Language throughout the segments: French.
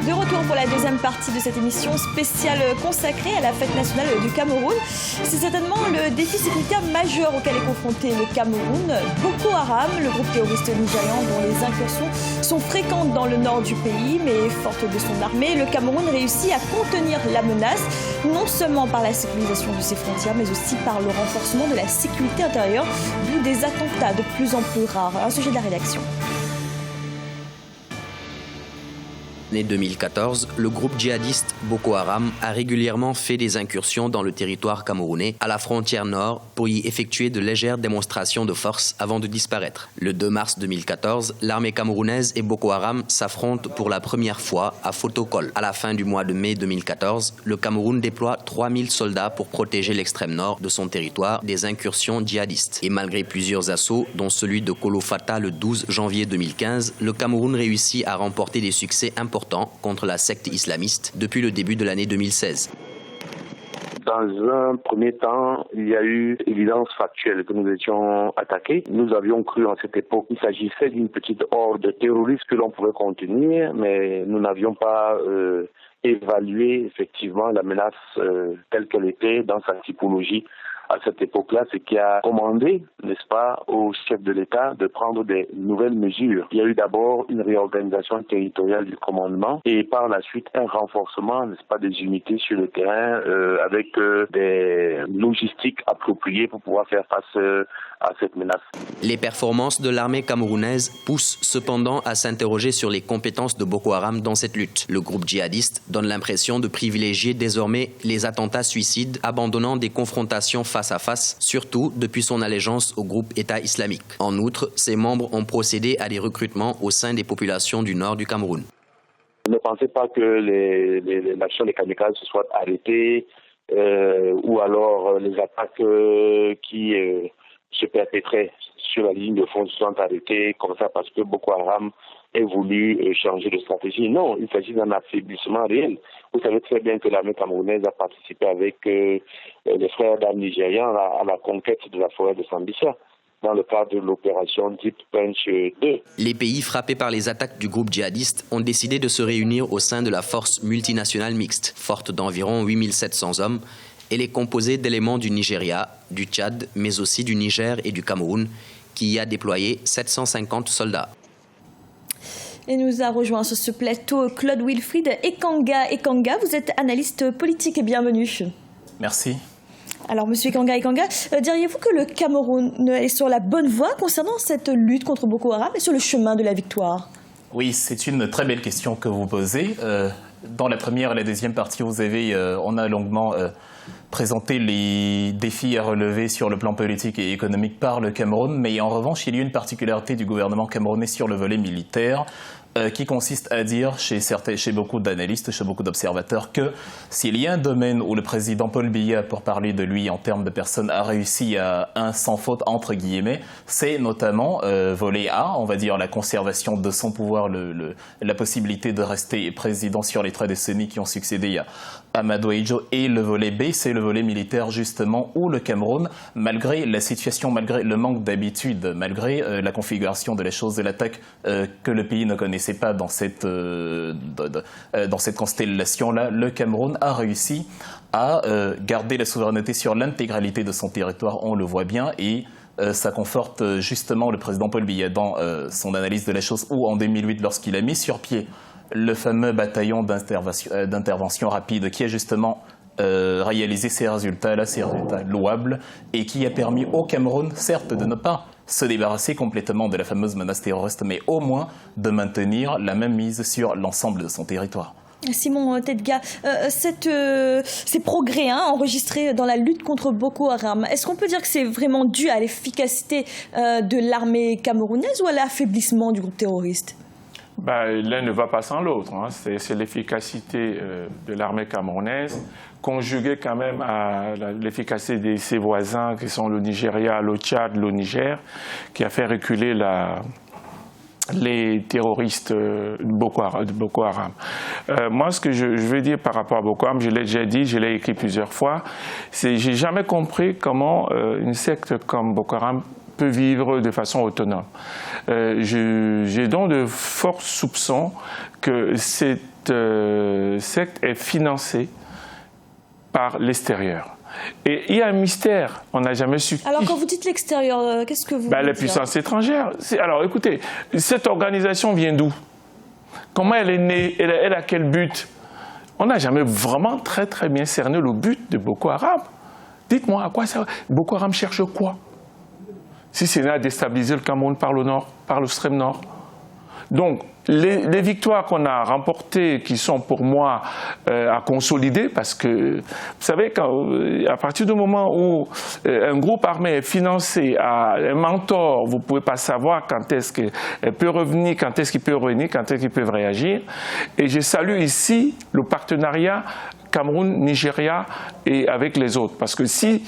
De retour pour la deuxième partie de cette émission spéciale consacrée à la fête nationale du Cameroun. C'est certainement le défi sécuritaire majeur auquel est confronté le Cameroun. Boko Haram, le groupe terroriste nigérian dont les incursions sont fréquentes dans le nord du pays, mais forte de son armée, le Cameroun réussit à contenir la menace, non seulement par la sécurisation de ses frontières, mais aussi par le renforcement de la sécurité intérieure, d'où des attentats de plus en plus rares. Un sujet de la rédaction. En 2014, le groupe djihadiste Boko Haram a régulièrement fait des incursions dans le territoire camerounais, à la frontière nord, pour y effectuer de légères démonstrations de force avant de disparaître. Le 2 mars 2014, l'armée camerounaise et Boko Haram s'affrontent pour la première fois à Fotokol. À la fin du mois de mai 2014, le Cameroun déploie 3000 soldats pour protéger l'extrême nord de son territoire des incursions djihadistes. Et malgré plusieurs assauts, dont celui de Kolofata le 12 janvier 2015, le Cameroun réussit à remporter des succès importants contre la secte islamiste depuis le début de l'année 2016. Dans un premier temps, il y a eu évidence factuelle que nous étions attaqués. Nous avions cru en cette époque qu'il s'agissait d'une petite horde terroriste que l'on pouvait contenir, mais nous n'avions pas évalué effectivement la menace telle qu'elle était dans sa typologie. À cette époque-là, ce qui a commandé, n'est-ce pas, au chef de l'État de prendre des nouvelles mesures. Il y a eu d'abord une réorganisation territoriale du commandement et par la suite un renforcement, n'est-ce pas, des unités sur le terrain avec des logistiques appropriées pour pouvoir faire face à cette menace. Les performances de l'armée camerounaise poussent cependant à s'interroger sur les compétences de Boko Haram dans cette lutte. Le groupe djihadiste donne l'impression de privilégier désormais les attentats suicides, abandonnant des confrontations face à face, surtout depuis son allégeance au groupe État islamique. En outre, ses membres ont procédé à des recrutements au sein des populations du nord du Cameroun. Ne pensez pas que l'action des kamikazes se soit arrêtée ou alors les attaques qui se perpétraient sur la ligne de front se sont arrêtées comme ça parce que Boko Haram ait voulu changer de stratégie. Non, il s'agit d'un affaiblissement réel. Vous savez très bien que l'armée camerounaise a participé avec les frères d'armes nigérians à la conquête de la forêt de Sambisa dans le cadre de l'opération Deep Punch 2. Les pays frappés par les attaques du groupe djihadiste ont décidé de se réunir au sein de la force multinationale mixte, forte d'environ 8700 hommes. Elle est composée d'éléments du Nigeria, du Tchad, mais aussi du Niger et du Cameroun, qui y a déployé 750 soldats. Et nous a rejoint sur ce plateau Claude Wilfried Ekanga. Ekanga, vous êtes analyste politique et bienvenue. Merci. Alors, Monsieur Ekanga, diriez-vous que le Cameroun est sur la bonne voie concernant cette lutte contre Boko Haram et sur le chemin de la victoire? Oui, c'est une très belle question que vous posez. Dans la première et la deuxième partie, on a longuement présenté les défis à relever sur le plan politique et économique par le Cameroun, mais en revanche, il y a une particularité du gouvernement camerounais sur le volet militaire qui consiste à dire chez beaucoup d'analystes, chez beaucoup d'observateurs, que s'il y a un domaine où le président Paul Biya, pour parler de lui en termes de personnes, a réussi à un sans faute, entre guillemets, c'est notamment volet A, on va dire la conservation de son pouvoir, la possibilité de rester président sur les 3 décennies qui ont succédé à Amadou Ahidjo, et le volet B, c'est le volet militaire justement où le Cameroun, malgré la situation, malgré le manque d'habitude, malgré la configuration de la chose de l'attaque que le pays ne connaissait pas dans cette constellation-là, le Cameroun a réussi à garder la souveraineté sur l'intégralité de son territoire, on le voit bien, et ça conforte justement le président Paul Biya dans son analyse de la chose, où en 2008, lorsqu'il a mis sur pied le fameux bataillon d'intervention rapide qui a justement réalisé ces résultats-là, ces résultats louables, et qui a permis au Cameroun, certes, de ne pas se débarrasser complètement de la fameuse menace terroriste, mais au moins de maintenir la même mise sur l'ensemble de son territoire. Simon Tedga, ces progrès enregistrés dans la lutte contre Boko Haram, est-ce qu'on peut dire que c'est vraiment dû à l'efficacité de l'armée camerounaise ou à l'affaiblissement du groupe terroriste? L'un ne va pas sans l'autre. C'est l'efficacité de l'armée camerounaise, conjuguée quand même à l'efficacité de ses voisins qui sont le Nigeria, le Tchad, le Niger, qui a fait reculer les terroristes de Boko Haram. Moi, ce que je veux dire par rapport à Boko Haram, je l'ai déjà dit, je l'ai écrit plusieurs fois, c'est que je n'ai jamais compris comment une secte comme Boko Haram peut vivre de façon autonome. J'ai donc de forts soupçons que cette secte est financée par l'extérieur. Et il y a un mystère, on n'a jamais su. Alors quand vous dites l'extérieur, qu'est-ce que vous voulez Les dire? puissances étrangères. Alors écoutez, cette organisation vient d'où? Comment elle est née? Elle a quel but? On n'a jamais vraiment très bien cerné le but de Boko Haram. Dites-moi, à quoi ça? Boko Haram cherche quoi? Si c'est à déstabiliser le Cameroun par le nord, par l'extrême nord. Donc, les victoires qu'on a remportées, qui sont pour moi à consolider, parce que, vous savez, à partir du moment où un groupe armé est financé à un mentor, vous ne pouvez pas savoir quand est-ce qu'il peut revenir, quand est-ce qu'il peut revenir, quand est-ce qu'ils peuvent réagir. Et je salue ici le partenariat Cameroun-Nigeria et avec les autres, parce que si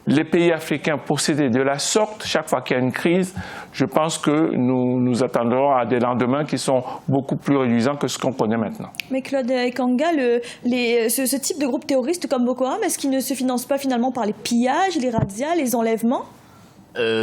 les pays africains procédaient de la sorte, chaque fois qu'il y a une crise, je pense que nous attendrons à des lendemains qui sont beaucoup plus réduisants que ce qu'on connaît maintenant. Mais Claude Ekanga, ce type de groupe terroriste comme Boko Haram, est-ce qu'il ne se finance pas finalement par les pillages, les razzias, les enlèvements?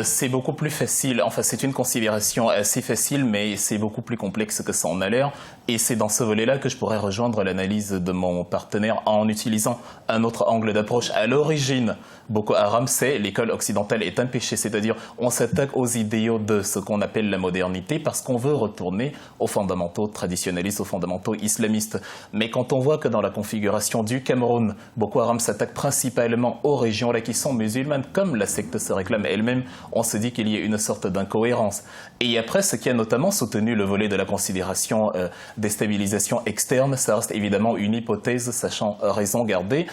C'est beaucoup plus facile, enfin c'est une considération assez facile, mais c'est beaucoup plus complexe que ça en a l'air. Et c'est dans ce volet-là que je pourrais rejoindre l'analyse de mon partenaire en utilisant un autre angle d'approche. À l'origine, Boko Haram, c'est l'école occidentale est un péché, c'est-à-dire on s'attaque aux idéaux de ce qu'on appelle la modernité parce qu'on veut retourner aux fondamentaux traditionnalistes, aux fondamentaux islamistes. Mais quand on voit que dans la configuration du Cameroun, Boko Haram s'attaque principalement aux régions là qui sont musulmanes, comme la secte se réclame elle-même, on se dit qu'il y a une sorte d'incohérence. Et après, ce qui a notamment soutenu le volet de la considération déstabilisation externe, ça reste évidemment une hypothèse, sachant raison garder.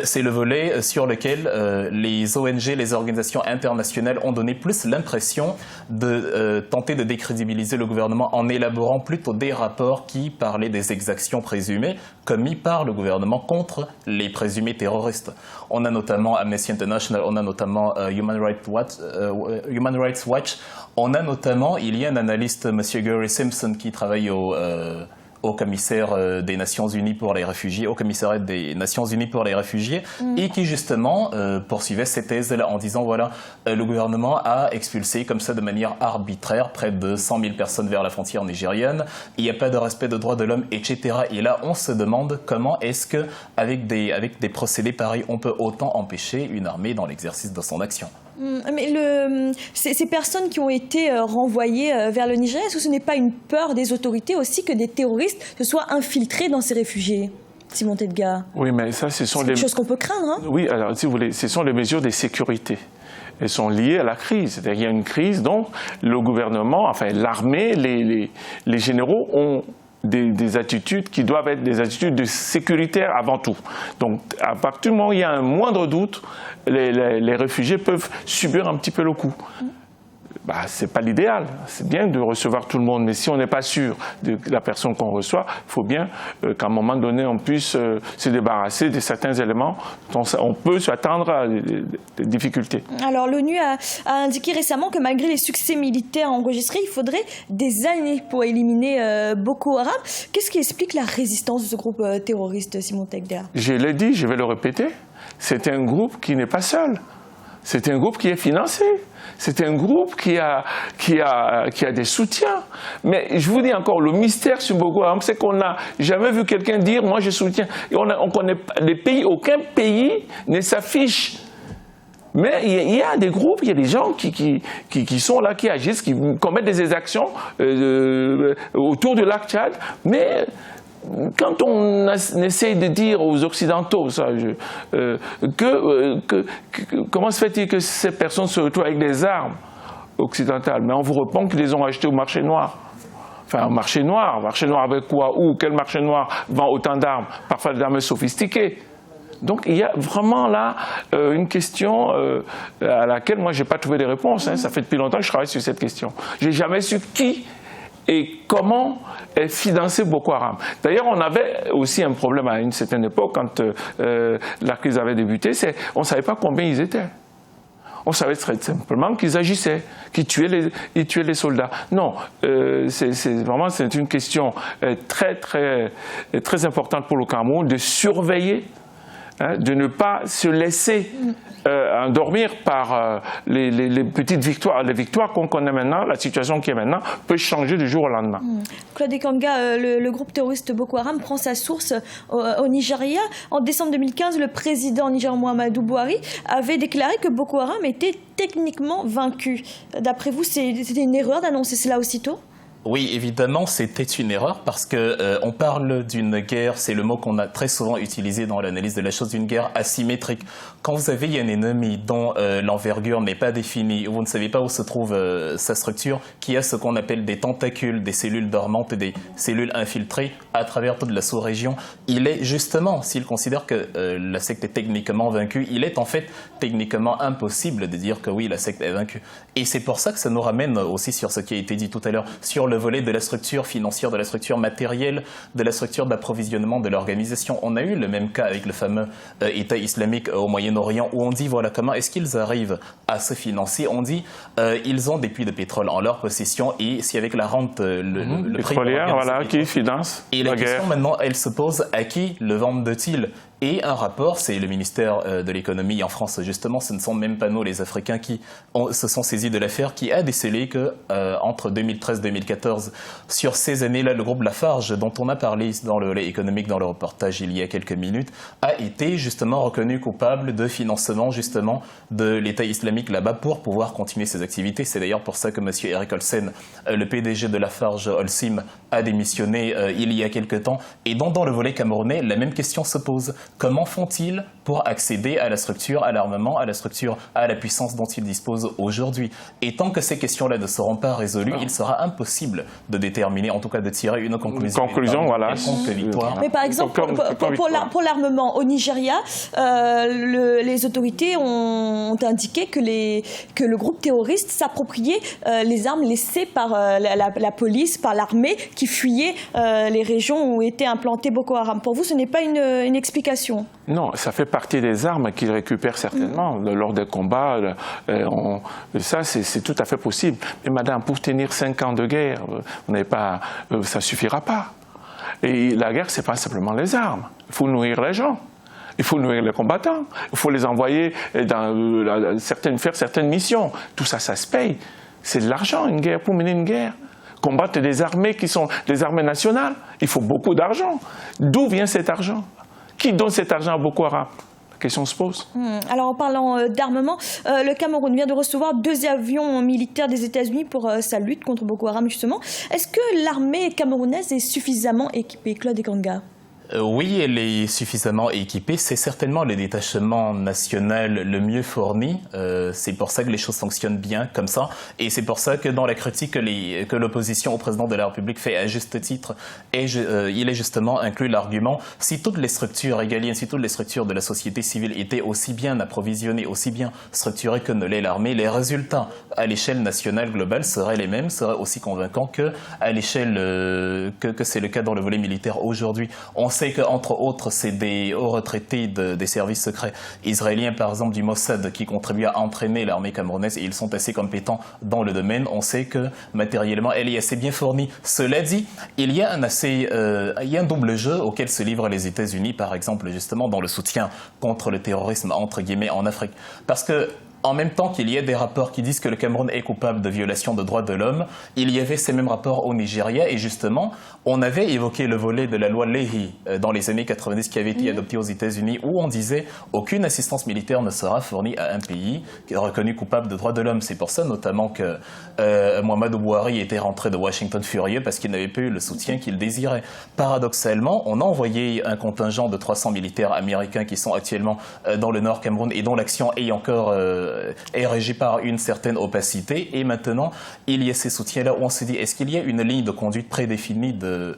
C'est le volet sur lequel les ONG, les organisations internationales ont donné plus l'impression de tenter de décrédibiliser le gouvernement en élaborant plutôt des rapports qui parlaient des exactions présumées commis par le gouvernement contre les présumés terroristes. On a notamment Amnesty International, on a notamment Human Rights Watch, on a notamment, il y a un analyste, M. Gary Simpson, qui travaille au commissaire des Nations Unies pour les réfugiés, au commissariat des Nations Unies pour les réfugiés, et qui justement poursuivait ces thèses-là en disant voilà, le gouvernement a expulsé comme ça de manière arbitraire près de 100 000 personnes vers la frontière nigériane, il n'y a pas de respect des droits de l'homme, etc. Et là, on se demande comment est-ce que avec des procédés pareils, on peut autant empêcher une armée dans l'exercice de son action. Mais ces personnes qui ont été renvoyées vers le Nigeria, est-ce que ce n'est pas une peur des autorités aussi que des terroristes se soient infiltrés dans ces réfugiés, Simon Tedga? Oui, mais ça, ce sont quelque chose qu'on peut craindre, hein? Oui, alors, si vous voulez, ce sont les mesures de sécurité. Elles sont liées à la crise. C'est-à-dire qu'il y a une crise, donc le gouvernement, enfin l'armée, les généraux ont des attitudes qui doivent être des attitudes sécuritaires avant tout. Donc, à partir du moment où il y a un moindre doute, les réfugiés peuvent subir un petit peu le coup. Ce n'est pas l'idéal. C'est bien de recevoir tout le monde, mais si on n'est pas sûr de la personne qu'on reçoit, il faut bien qu'à un moment donné, on puisse se débarrasser de certains éléments dont on peut s'attendre à des difficultés. Alors, l'ONU a indiqué récemment que malgré les succès militaires enregistrés, il faudrait des années pour éliminer Boko Haram. Qu'est-ce qui explique la résistance de ce groupe terroriste, Simon Tedga? Je l'ai dit, je vais le répéter, c'est un groupe qui n'est pas seul. C'est un groupe qui est financé. C'est un groupe qui a des soutiens. Mais je vous dis encore, le mystère sur Boko Haram, c'est qu'on n'a jamais vu quelqu'un dire « moi je soutiens ». On connaît les pays, aucun pays ne s'affiche. Mais il y a des groupes, il y a des gens qui sont là, qui agissent, qui commettent des exactions autour du lac Tchad. Mais quand on essaye de dire aux Occidentaux comment se fait-il que ces personnes se retrouvent avec des armes occidentales, mais on vous répond qu'ils les ont achetées au marché noir. Enfin, au marché noir avec quoi? Où? Quel marché noir vend autant d'armes? Parfois des armes sophistiquées. Donc il y a vraiment là une question à laquelle moi je n'ai pas trouvé de réponse. Ça fait depuis longtemps que je travaille sur cette question. Je n'ai jamais su qui et comment est financé Boko Haram. D'ailleurs, on avait aussi un problème à une certaine époque, quand la crise avait débuté, on ne savait pas combien ils étaient. On savait très simplement qu'ils agissaient, qu'ils tuaient les soldats. Non, c'est une question très importante pour le Cameroun de surveiller de ne pas se laisser endormir par les petites victoires. Les victoires qu'on connaît maintenant, la situation qui est maintenant, peut changer du jour au lendemain. Claude Ekanga, le groupe terroriste Boko Haram prend sa source au Nigeria. En décembre 2015, le président nigérian Muhammadu Buhari avait déclaré que Boko Haram était techniquement vaincu. D'après vous, c'était une erreur d'annoncer cela aussitôt ? Oui, évidemment, c'était une erreur parce que on parle d'une guerre, c'est le mot qu'on a très souvent utilisé dans l'analyse de la chose, d'une guerre asymétrique. Quand vous avez un ennemi dont l'envergure n'est pas définie, où vous ne savez pas où se trouve sa structure, qui a ce qu'on appelle des tentacules, des cellules dormantes et des cellules infiltrées à travers toute la sous-région, il est justement, s'il considère que la secte est techniquement vaincue, il est en fait techniquement impossible de dire que oui, la secte est vaincue. Et c'est pour ça que ça nous ramène aussi sur ce qui a été dit tout à l'heure, sur le volet de la structure financière, de la structure matérielle, de la structure d'approvisionnement de l'organisation. On a eu le même cas avec le fameux État islamique au Moyen-Orient où on dit voilà comment est-ce qu'ils arrivent à se financer. On dit ils ont des puits de pétrole en leur possession et si avec la rente, le prix voilà, qui finance et la question maintenant, elle se pose à qui le vendent-ils? Et un rapport, c'est le ministère de l'économie en France, justement, ce ne sont même pas nous les Africains qui se sont saisis de l'affaire, qui a décelé que entre 2013 et 2014, sur ces années-là, le groupe Lafarge, dont on a parlé dans le volet économique dans le reportage il y a quelques minutes, a été justement reconnu coupable de financement justement de l'État islamique là-bas pour pouvoir continuer ses activités. C'est d'ailleurs pour ça que M. Eric Olsen, le PDG de Lafarge Holcim, a démissionné il y a quelque temps. Et donc dans le volet camerounais, la même question se pose. Comment font-ils pour accéder à la structure, à l'armement, à la structure, à la puissance dont ils disposent aujourd'hui? Et tant que ces questions-là ne seront pas résolues, il sera impossible de déterminer, en tout cas de tirer une conclusion. Voilà. Mais par exemple, pour l'armement au Nigeria, les autorités ont indiqué que le groupe terroriste s'appropriait les armes laissées par la police, par l'armée, qui fuyait les régions où était implanté Boko Haram. Pour vous, ce n'est pas une explication? Non, ça fait partie des armes qu'ils récupèrent certainement lors des combats. Ça, c'est tout à fait possible. Mais madame, pour tenir 5 ans de guerre, ça ne suffira pas. Et la guerre, ce n'est pas simplement les armes. Il faut nourrir les gens. Il faut nourrir les combattants. Il faut les envoyer faire certaines missions. Tout ça, ça se paye. C'est de l'argent, une guerre, pour mener une guerre. Combattre des armées qui sont des armées nationales, il faut beaucoup d'argent. D'où vient cet argent? Qui donne cet argent à Boko Haram? La question se pose. Alors en parlant d'armement, le Cameroun vient de recevoir 2 avions militaires des États-Unis pour sa lutte contre Boko Haram justement. Est-ce que l'armée camerounaise est suffisamment équipée, Claude Ekanga? Oui, elle est suffisamment équipée. C'est certainement le détachement national le mieux fourni. C'est pour ça que les choses fonctionnent bien comme ça. Et c'est pour ça que dans la critique que l'opposition au président de la République fait à juste titre, il est justement inclus l'argument si toutes les structures régaliennes, si toutes les structures de la société civile étaient aussi bien approvisionnées, aussi bien structurées que ne l'est l'armée, les résultats à l'échelle nationale globale seraient les mêmes, seraient aussi convaincants qu'à l'échelle que c'est le cas dans le volet militaire aujourd'hui. On sait qu'entre autres, c'est des hauts retraités des services secrets israéliens, par exemple du Mossad, qui contribuent à entraîner l'armée camerounaise et ils sont assez compétents dans le domaine. On sait que matériellement, elle est assez bien fournie. Cela dit, il y a un double jeu auquel se livrent les États-Unis, par exemple, justement dans le soutien contre le terrorisme, entre guillemets, en Afrique. Parce que en même temps qu'il y a des rapports qui disent que le Cameroun est coupable de violation de droits de l'homme, il y avait ces mêmes rapports au Nigeria et justement, on avait évoqué le volet de la loi Leahy dans les années 90 qui avait été adoptée aux États-Unis où on disait aucune assistance militaire ne sera fournie à un pays reconnu coupable de droits de l'homme. C'est pour ça notamment que Muhammadu Buhari était rentré de Washington furieux parce qu'il n'avait pas eu le soutien qu'il désirait. Paradoxalement, on a envoyé un contingent de 300 militaires américains qui sont actuellement dans le nord Cameroun et dont l'action est encore est régi par une certaine opacité. Et maintenant, il y a ces soutiens-là où on se dit, est-ce qu'il y a une ligne de conduite prédéfinie de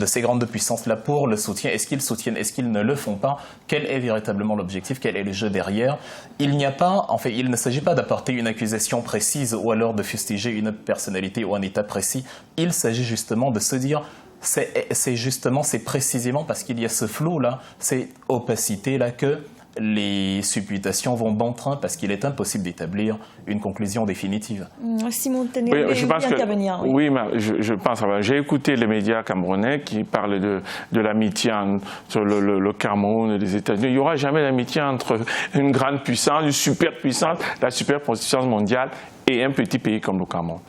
ces grandes puissances-là pour le soutien? Est-ce qu'ils soutiennent? Est-ce qu'ils ne le font pas? Quel est véritablement l'objectif? Quel est le jeu derrière? Il ne s'agit pas d'apporter une accusation précise ou alors de fustiger une personnalité ou un état précis. Il s'agit justement de se dire, c'est précisément parce qu'il y a ce flou-là, cette opacité-là que les supputations vont bon train parce qu'il est impossible d'établir une conclusion définitive. Simon Tengue, oui, je pense intervenir. Oui, mais je pense. J'ai écouté les médias camerounais qui parlent de l'amitié entre le Cameroun et les États-Unis. Il n'y aura jamais d'amitié entre une grande puissance, une superpuissance, la superpuissance mondiale et un petit pays comme le Cameroun.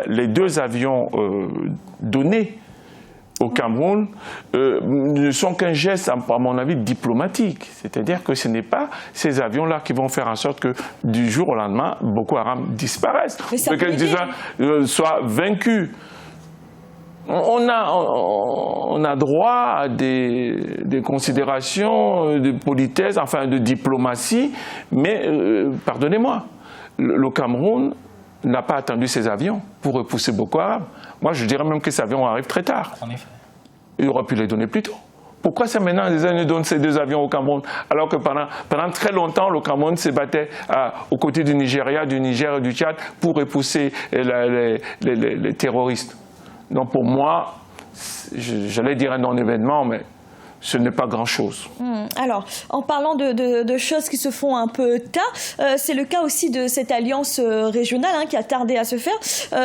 Les deux avions donnés au Cameroun ne sont qu'un geste, à mon avis, diplomatique. C'est-à-dire que ce n'est pas ces avions-là qui vont faire en sorte que du jour au lendemain, Boko Haram disparaissent, que soit vaincu. On a droit à des considérations de politesse, enfin de diplomatie, mais pardonnez-moi, le Cameroun n'a pas attendu ces avions pour repousser Boko Haram. Moi, je dirais même que ces avions arrivent très tard. En effet. Il aurait pu les donner plus tôt. Pourquoi c'est maintenant les États-Unis donnent ces deux avions au Cameroun, alors que pendant très longtemps, le Cameroun se battait aux côtés du Nigeria, du Niger et du Tchad pour repousser les terroristes. Donc pour moi, j'allais dire un non-événement, mais ce n'est pas grand-chose. Alors, en parlant de choses qui se font un peu tard, c'est le cas aussi de cette alliance régionale qui a tardé à se faire.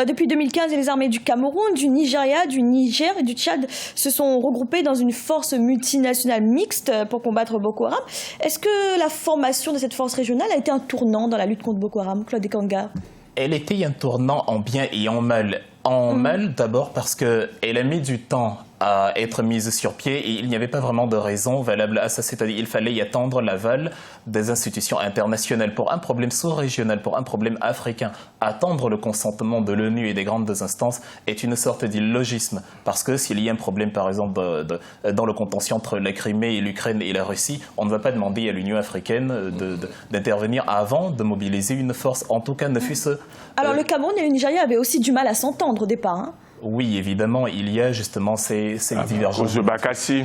Depuis 2015, les armées du Cameroun, du Nigeria, du Niger et du Tchad se sont regroupées dans une force multinationale mixte pour combattre Boko Haram. Est-ce que la formation de cette force régionale a été un tournant dans la lutte contre Boko Haram, Claude Ekanga? Elle était un tournant en bien et en mal. En mal, d'abord parce qu'elle a mis du temps à être mise sur pied et il n'y avait pas vraiment de raison valable à ça. C'est-à-dire qu'il fallait y attendre l'aval des institutions internationales pour un problème sous-régional, pour un problème africain. Attendre le consentement de l'ONU et des grandes instances est une sorte d'illogisme. Parce que s'il y a un problème, par exemple, dans le contentieux entre la Crimée et l'Ukraine et la Russie, on ne va pas demander à l'Union africaine d'intervenir avant de mobiliser une force. En tout cas, ne fût-ce... Alors le Cameroun et le Nigeria avaient aussi du mal à s'entendre au départ. Oui, évidemment, il y a justement ces divergences. À cause de Bakassi.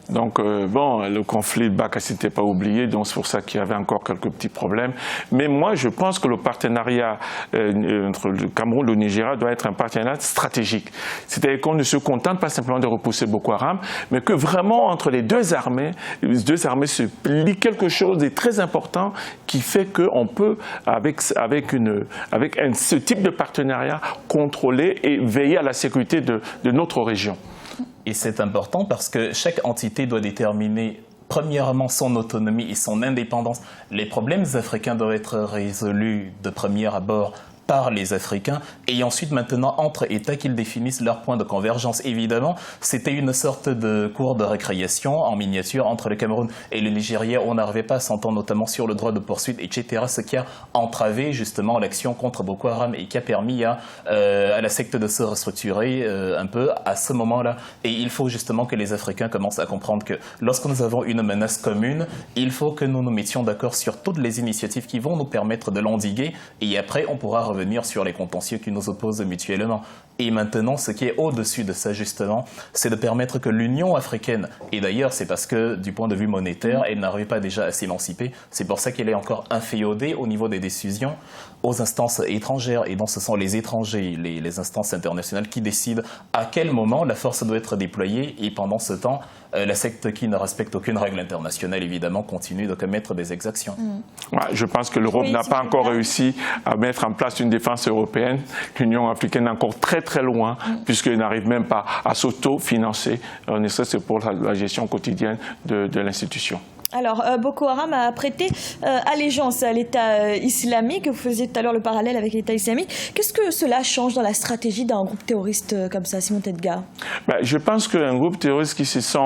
Donc, le conflit de Bakassi n'était pas oublié, donc c'est pour ça qu'il y avait encore quelques petits problèmes. Mais moi, je pense que le partenariat entre le Cameroun et le Nigeria doit être un partenariat stratégique. C'est-à-dire qu'on ne se contente pas simplement de repousser Boko Haram, mais que vraiment, entre les deux armées se plie quelque chose de très important qui fait qu'on peut, avec ce type de partenariat, contrôler et veiller à la sécurité de notre région. Et c'est important parce que chaque entité doit déterminer premièrement son autonomie et son indépendance. Les problèmes africains doivent être résolus de premier abord par les Africains et ensuite maintenant entre États qu'ils définissent leurs points de convergence. Évidemment, c'était une sorte de cours de récréation en miniature entre le Cameroun et le Nigeria. On n'arrivait pas à s'entendre notamment sur le droit de poursuite, etc. Ce qui a entravé justement l'action contre Boko Haram et qui a permis à la secte de se restructurer un peu à ce moment-là. Et il faut justement que les Africains commencent à comprendre que lorsque nous avons une menace commune, il faut que nous nous mettions d'accord sur toutes les initiatives qui vont nous permettre de l'endiguer et après on pourra revenir sur les contentieux qui nous opposent mutuellement. Et maintenant, ce qui est au-dessus de ça, justement, c'est de permettre que l'Union africaine, et d'ailleurs, c'est parce que, du point de vue monétaire, elle n'arrive pas déjà à s'émanciper, c'est pour ça qu'elle est encore inféodée au niveau des décisions aux instances étrangères. Et donc, ce sont les étrangers, les instances internationales qui décident à quel moment la force doit être déployée. Et pendant ce temps, la secte qui ne respecte aucune règle internationale, évidemment, continue de commettre des exactions. Ouais, je pense que l'Europe n'a pas encore réussi à mettre en place une défense européenne. L'Union africaine est encore très loin, puisqu'elle n'arrive même pas à s'auto-financer, ne serait-ce que pour la gestion quotidienne de l'institution. Alors, Boko Haram a prêté allégeance à l'État islamique. Vous faisiez tout à l'heure le parallèle avec l'État islamique. Qu'est-ce que cela change dans la stratégie d'un groupe terroriste comme ça, Simon Tedgar? Je pense qu'un groupe terroriste qui se sent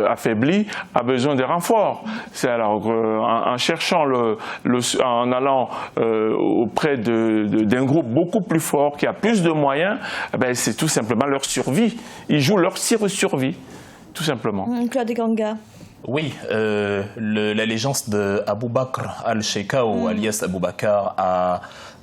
affaibli a besoin de renforts. C'est alors en cherchant, en allant auprès d'un groupe beaucoup plus fort, qui a plus de moyens, c'est tout simplement leur survie. Ils jouent leur survie, tout simplement. Claude Ekanga. Oui, l'allégeance de Abou Bakr al-Shekau, alias Abou Bakr,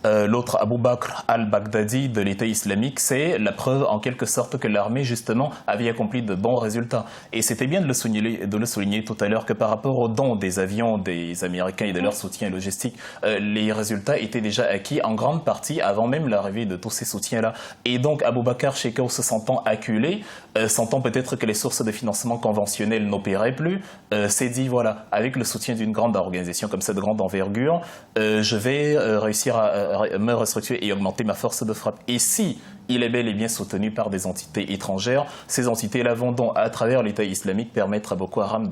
l'autre Abou Bakr al-Baghdadi de l'État islamique, c'est la preuve en quelque sorte que l'armée justement avait accompli de bons résultats. Et c'était bien de le souligner tout à l'heure que par rapport aux dons des avions des Américains et de leur soutien logistique, les résultats étaient déjà acquis en grande partie avant même l'arrivée de tous ces soutiens-là. Et donc Abou Bakr Shekau, se sentant acculé, sentant peut-être que les sources de financement conventionnelles n'opéraient plus, s'est dit voilà, avec le soutien d'une grande organisation comme ça de grande envergure, je vais réussir à me restructurer et augmenter ma force de frappe. Et si il est bel et bien soutenu par des entités étrangères, ces entités-là vont donc, à travers l'État islamique, permettre à Boko Haram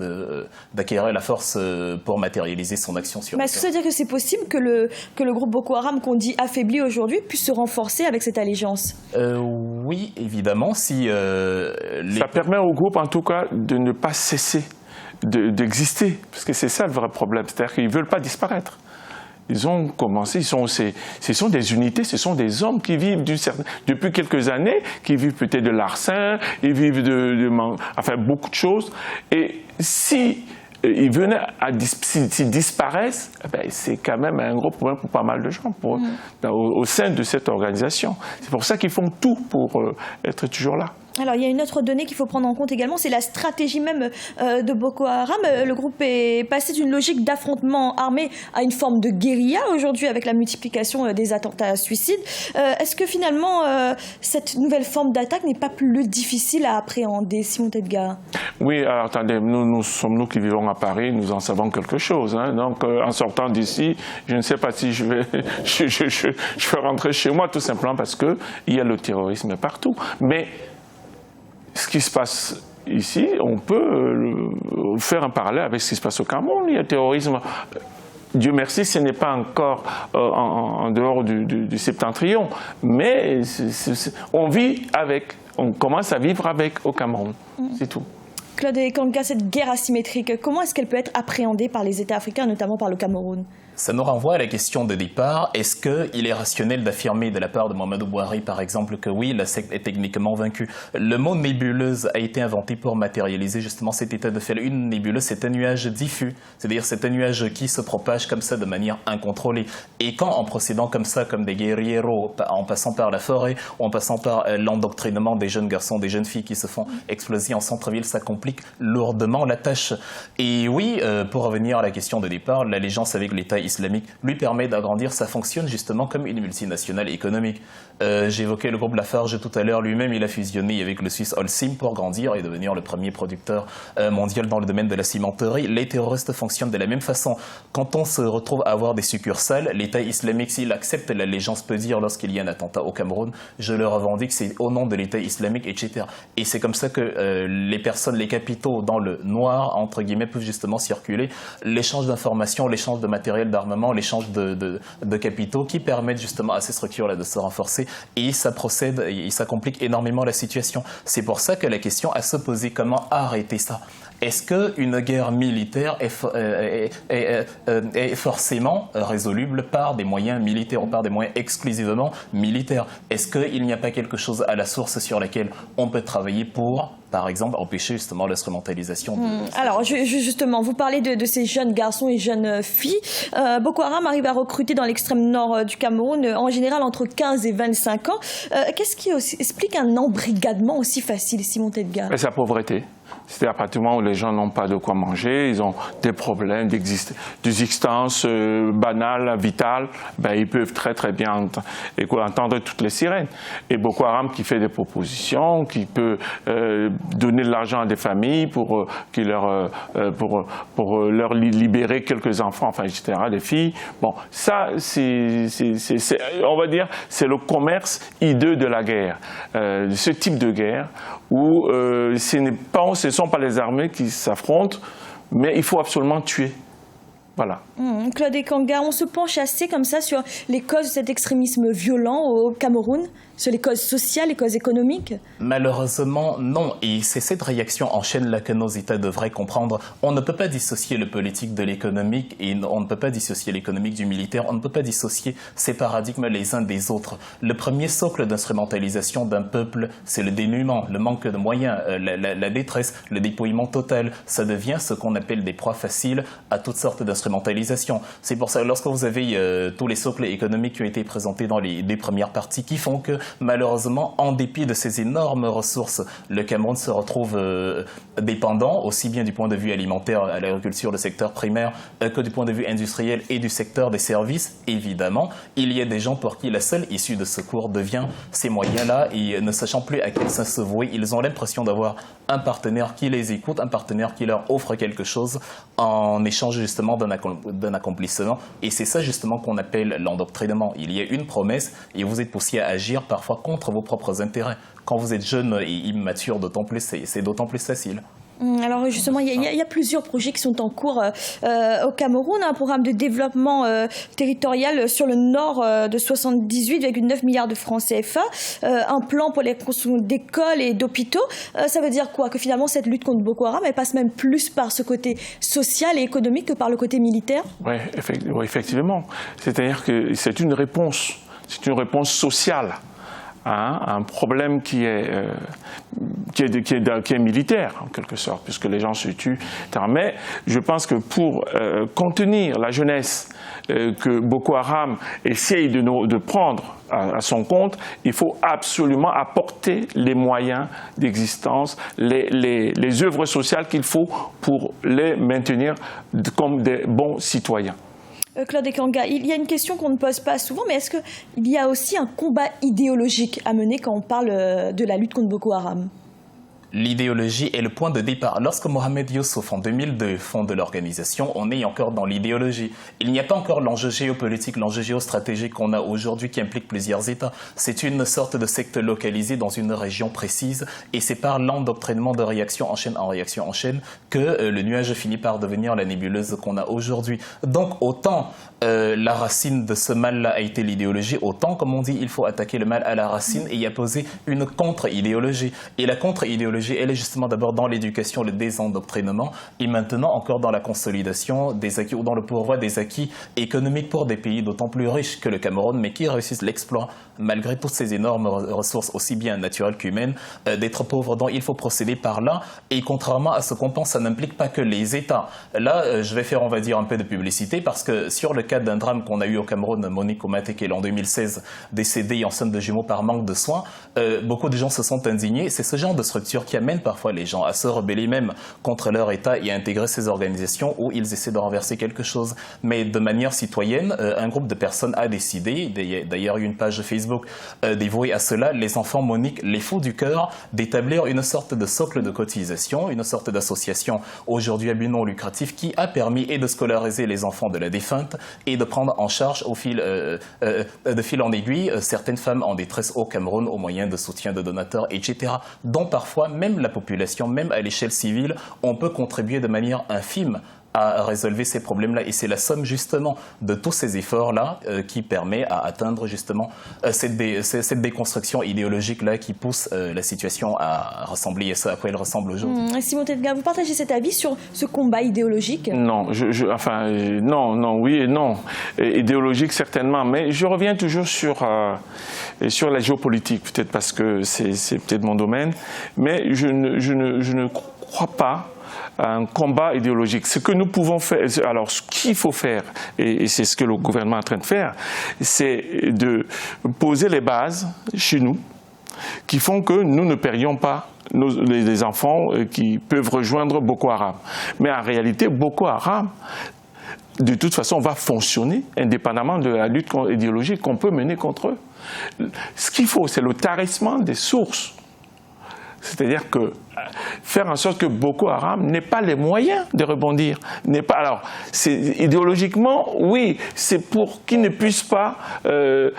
d'acquérir la force pour matérialiser son action sur le terrain. Est-ce que ça veut dire que c'est possible que le groupe Boko Haram, qu'on dit affaibli aujourd'hui, puisse se renforcer avec cette allégeance? Oui, évidemment. Ça permet au groupe, en tout cas, de ne pas cesser d'exister. Parce que c'est ça le vrai problème. C'est-à-dire qu'ils ne veulent pas disparaître. Ils ont commencé, ce sont des unités, ce sont des hommes qui vivent depuis quelques années, qui vivent peut-être de larcin, ils vivent enfin beaucoup de choses. Et si ils venaient s'ils disparaissent, c'est quand même un gros problème pour pas mal de gens au sein de cette organisation. C'est pour ça qu'ils font tout pour être toujours là. Alors, il y a une autre donnée qu'il faut prendre en compte également, c'est la stratégie même de Boko Haram. Le groupe est passé d'une logique d'affrontement armé à une forme de guérilla aujourd'hui avec la multiplication des attentats suicides. Est-ce que finalement, cette nouvelle forme d'attaque n'est pas plus difficile à appréhender, Simon Tedgar? Oui, alors attendez, nous qui vivons à Paris, nous en savons quelque chose. Hein. Donc, en sortant d'ici, je ne sais pas si je vais rentrer chez moi, tout simplement parce qu'il y a le terrorisme partout. Mais ce qui se passe ici, on peut faire un parallèle avec ce qui se passe au Cameroun. Il y a le terrorisme. Dieu merci, ce n'est pas encore en dehors du septentrion, mais on vit avec, on commence à vivre avec au Cameroun, c'est tout. Claude Kanga, cette guerre asymétrique, comment est-ce qu'elle peut être appréhendée par les États africains, notamment par le Cameroun? Ça nous renvoie à la question de départ. Est-ce qu'il est rationnel d'affirmer de la part de Mohamedou Bouhari, par exemple, que oui, la secte est techniquement vaincue? Le mot nébuleuse a été inventé pour matérialiser justement cet état de fait. Une nébuleuse, c'est un nuage diffus, c'est-à-dire c'est un nuage qui se propage comme ça de manière incontrôlée. Et quand, en procédant comme ça, comme des guerrieros, en passant par la forêt, ou en passant par l'endoctrinement des jeunes garçons, des jeunes filles qui se font exploser en centre-ville, ça complique lourdement la tâche. Et oui, pour revenir à la question de départ, l'allégeance avec l'État islamique lui permet d'agrandir, ça fonctionne justement comme une multinationale économique. J'évoquais le groupe Lafarge tout à l'heure, lui-même il a fusionné avec le Suisse Holcim pour grandir et devenir le premier producteur mondial dans le domaine de la cimenterie. Les terroristes fonctionnent de la même façon. Quand on se retrouve à avoir des succursales, l'État islamique, s'il accepte l'allégeance, peut dire lorsqu'il y a un attentat au Cameroun, je le revendique, c'est au nom de l'État islamique, etc. Et c'est comme ça que les personnes, les capitaux dans le noir, entre guillemets, peuvent justement circuler. L'échange d'informations, l'échange de matériel d'armement, l'échange de capitaux qui permettent justement à ces structures-là de se renforcer et ça procède et ça complique énormément la situation. C'est pour ça que la question à se poser, comment arrêter ça? Est-ce qu'une guerre militaire est forcément résoluble par des moyens militaires ou par des moyens exclusivement militaires? Est-ce qu'il n'y a pas quelque chose à la source sur laquelle on peut travailler pour, par exemple, empêcher justement l'instrumentalisation Alors, justement, vous parlez de ces jeunes garçons et jeunes filles. Boko Haram arrive à recruter dans l'extrême nord du Cameroun, en général entre 15 et 25 ans. Qu'est-ce qui explique un embrigadement aussi facile, Simon Tedgar? C'est la pauvreté. C'est-à-dire à partir du moment où les gens n'ont pas de quoi manger, ils ont des problèmes d'existence banale, vitale, ils peuvent très bien entendre toutes les sirènes. Et Boko Haram qui fait des propositions, qui peut donner de l'argent à des familles pour leur libérer quelques enfants, enfin, etc., des filles. Bon, ça, on va dire, c'est le commerce hideux de la guerre, ce type de guerre où ce ne sont pas les armées qui s'affrontent, mais il faut absolument tuer. Voilà. Claude Kanga, on se penche assez comme ça sur les causes de cet extrémisme violent au Cameroun? sur les causes sociales, les causes économiques? Malheureusement, non. Et c'est cette réaction en chaîne-là que nos États devraient comprendre. On ne peut pas dissocier le politique de l'économique et on ne peut pas dissocier l'économique du militaire. On ne peut pas dissocier ces paradigmes les uns des autres. Le premier socle d'instrumentalisation d'un peuple, c'est le dénuement, le manque de moyens, la détresse, le dépouillement total. Ça devient ce qu'on appelle des proies faciles à toutes sortes d'instrumentalisation. C'est pour ça que lorsque vous avez tous les socles économiques qui ont été présentés dans les deux premières parties qui font que malheureusement, en dépit de ces énormes ressources, le Cameroun se retrouve dépendant, aussi bien du point de vue alimentaire, à l'agriculture, le secteur primaire, que du point de vue industriel et du secteur des services. Évidemment, il y a des gens pour qui la seule issue de secours devient ces moyens-là et ne sachant plus à quel sens se vouer, ils ont l'impression d'avoir un partenaire qui les écoute, un partenaire qui leur offre quelque chose en échange justement d'un accomplissement. Et c'est ça justement qu'on appelle l'endoctrinement. Il y a une promesse et vous êtes poussé à agir parfois contre vos propres intérêts. Quand vous êtes jeune et immature, d'autant plus, c'est d'autant plus facile. Alors justement, il y a plusieurs projets qui sont en cours au Cameroun. Un programme de développement territorial sur le nord de 78,9 milliards de francs CFA. Un plan pour les constructions d'écoles et d'hôpitaux. Ça veut dire quoi? Que finalement, cette lutte contre Boko Haram, elle passe même plus par ce côté social et économique que par le côté militaire? Oui, effectivement. C'est-à-dire que c'est une réponse sociale à un problème qui est militaire, en quelque sorte, puisque les gens se tuent. Mais je pense que pour contenir la jeunesse que Boko Haram essaye de prendre à son compte, il faut absolument apporter les moyens d'existence, les œuvres sociales qu'il faut pour les maintenir comme des bons citoyens. Claude Ekanga, il y a une question qu'on ne pose pas souvent, mais est-ce qu'il y a aussi un combat idéologique à mener quand on parle de la lutte contre Boko Haram? L'idéologie est le point de départ. Lorsque Mohamed Youssouf, en 2002, fonde l'organisation, on est encore dans l'idéologie. Il n'y a pas encore l'enjeu géopolitique, l'enjeu géostratégique qu'on a aujourd'hui qui implique plusieurs États. C'est une sorte de secte localisée dans une région précise et c'est par l'endoctrinement de réaction en chaîne que le nuage finit par devenir la nébuleuse qu'on a aujourd'hui. Donc autant la racine de ce mal-là a été l'idéologie, autant, comme on dit, il faut attaquer le mal à la racine et y apposer une contre-idéologie. Et la contre-idéologie, elle est justement d'abord dans l'éducation, le désendoctrinement, et maintenant encore dans la consolidation des acquis ou dans le pourvoi des acquis économiques pour des pays d'autant plus riches que le Cameroun, mais qui réussissent l'exploit, malgré toutes ces énormes ressources, aussi bien naturelles qu'humaines, d'être pauvres. Donc il faut procéder par là, et contrairement à ce qu'on pense, ça n'implique pas que les États. Là, je vais faire, on va dire, un peu de publicité, parce que sur le cas d'un drame qu'on a eu au Cameroun, Monique Oumatekele en 2016, décédée enceinte de jumeaux par manque de soins, beaucoup de gens se sont indignés. C'est ce genre de structure qui amène parfois les gens à se rebeller même contre leur État et à intégrer ces organisations où ils essaient de renverser quelque chose. Mais de manière citoyenne, un groupe de personnes a décidé, d'ailleurs une page Facebook dévouée à cela, les enfants Monique, les fous du cœur, d'établir une sorte de socle de cotisation, une sorte d'association aujourd'hui à but non lucratif qui a permis de scolariser les enfants de la défunte et de prendre en charge de fil en aiguille certaines femmes en détresse au Cameroun au moyen de soutien de donateurs, etc. dont parfois même la population, même à l'échelle civile, on peut contribuer de manière infime à résolver ces problèmes-là. Et c'est la somme justement de tous ces efforts-là qui permet à atteindre justement cette déconstruction idéologique-là qui pousse la situation à ressembler à ce à quoi elle ressemble aujourd'hui. Simon Tenga, vous partagez cet avis sur ce combat idéologique? Non, non, oui et non. Idéologique certainement, mais je reviens toujours sur la géopolitique, peut-être parce que c'est peut-être mon domaine, mais je ne crois pas un combat idéologique. Ce que nous pouvons faire, alors ce qu'il faut faire, et c'est ce que le gouvernement est en train de faire, c'est de poser les bases chez nous qui font que nous ne perdions pas les enfants qui peuvent rejoindre Boko Haram. Mais en réalité, Boko Haram, de toute façon, va fonctionner indépendamment de la lutte idéologique qu'on peut mener contre eux. Ce qu'il faut, c'est le tarissement des sources. C'est-à-dire que faire en sorte que Boko Haram n'ait pas les moyens de rebondir. Alors, idéologiquement, oui, c'est pour qu'ils ne puissent pas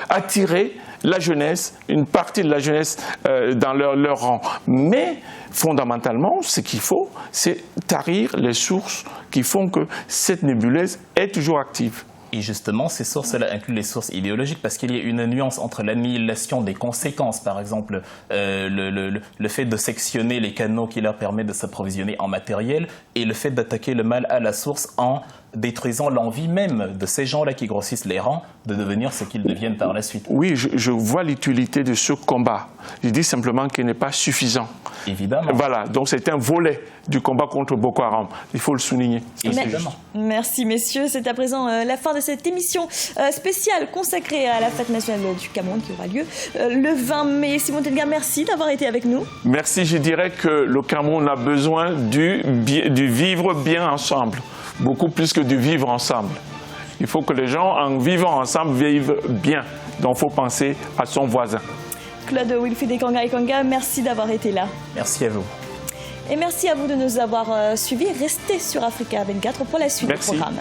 attirer la jeunesse, une partie de la jeunesse dans leur rang. Mais, fondamentalement, ce qu'il faut, c'est tarir les sources qui font que cette nébuleuse est toujours active. Et justement, ces sources-là incluent les sources idéologiques parce qu'il y a une nuance entre l'annihilation des conséquences, par exemple le fait de sectionner les canaux qui leur permettent de s'approvisionner en matériel et le fait d'attaquer le mal à la source en détruisant l'envie même de ces gens-là qui grossissent les rangs de devenir ce qu'ils deviennent par la suite. Oui, je vois l'utilité de ce combat. Je dis simplement qu'il n'est pas suffisant. Évidemment. Voilà, donc c'est un volet du combat contre Boko Haram. Il faut le souligner. Évidemment. Merci messieurs, c'est à présent la fin de cette émission spéciale consacrée à la fête nationale du Cameroun qui aura lieu le 20 mai. Simon Telga, merci d'avoir été avec nous. Merci, je dirais que le Cameroun a besoin du vivre bien ensemble, beaucoup plus que du vivre ensemble. Il faut que les gens, en vivant ensemble, vivent bien. Donc il faut penser à son voisin. Claude Wilfried Ekanga, merci d'avoir été là. Merci à vous. Et merci à vous de nous avoir suivis. Restez sur Africa 24 pour la suite du programme.